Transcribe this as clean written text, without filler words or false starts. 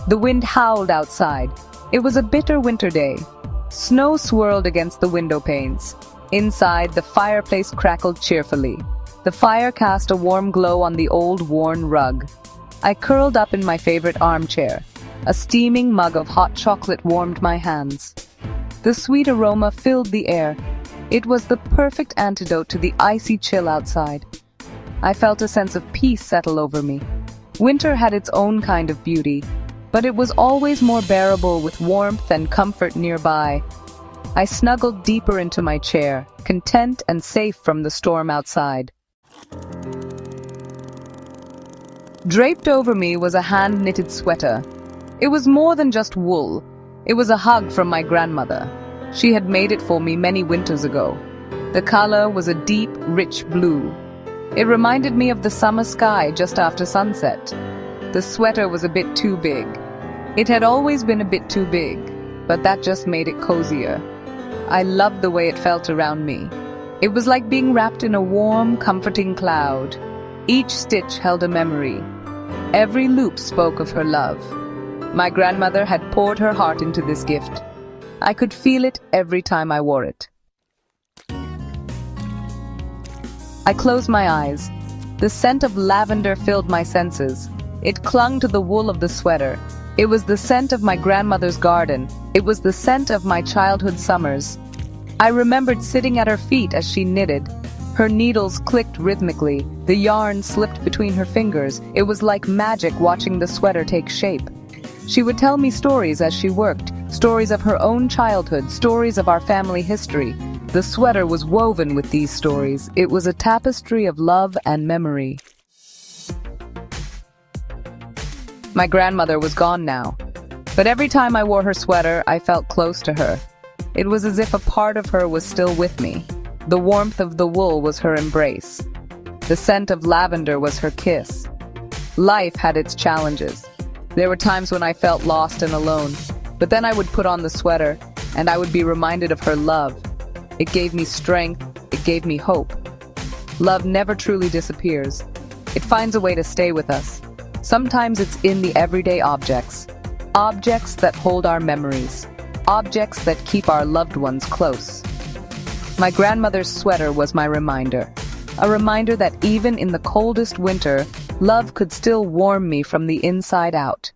The wind howled outside. It was a bitter winter day. Snow swirled against the window panes. Inside, the fireplace crackled cheerfully. The fire cast a warm glow on the old, worn rug. I curled up in my favorite armchair. A steaming mug of hot chocolate warmed my hands. The sweet aroma filled the air. It was the perfect antidote to the icy chill outside. I felt a sense of peace settle over me. Winter had its own kind of beauty, but it was always more bearable with warmth and comfort nearby. I snuggled deeper into my chair, content and safe from the storm outside. Draped over me was a hand-knitted sweater. It was more than just wool. It was a hug from my grandmother. She had made it for me many winters ago. The color was a deep, rich blue. It reminded me of the summer sky just after sunset. The sweater was a bit too big. It had always been a bit too big, but that just made it cozier. I loved the way it felt around me. It was like being wrapped in a warm, comforting cloud. Each stitch held a memory. Every loop spoke of her love. My grandmother had poured her heart into this gift. I could feel it every time I wore it. I closed my eyes. The scent of lavender filled my senses. It clung to the wool of the sweater. It was the scent of my grandmother's garden. It was the scent of my childhood summers. I remembered sitting at her feet as she knitted. Her needles clicked rhythmically. The yarn slipped between her fingers. It was like magic watching the sweater take shape. She would tell me stories as she worked, stories of her own childhood, stories of our family history. The sweater was woven with these stories. It was a tapestry of love and memory. My grandmother was gone now, but every time I wore her sweater, I felt close to her. It was as if a part of her was still with me. The warmth of the wool was her embrace. The scent of lavender was her kiss. Life had its challenges. There were times when I felt lost and alone, but then I would put on the sweater, and I would be reminded of her love. It gave me strength, it gave me hope. Love never truly disappears. It finds a way to stay with us. Sometimes it's in the everyday objects. Objects that hold our memories. Objects that keep our loved ones close. My grandmother's sweater was my reminder. A reminder that even in the coldest winter, love could still warm me from the inside out.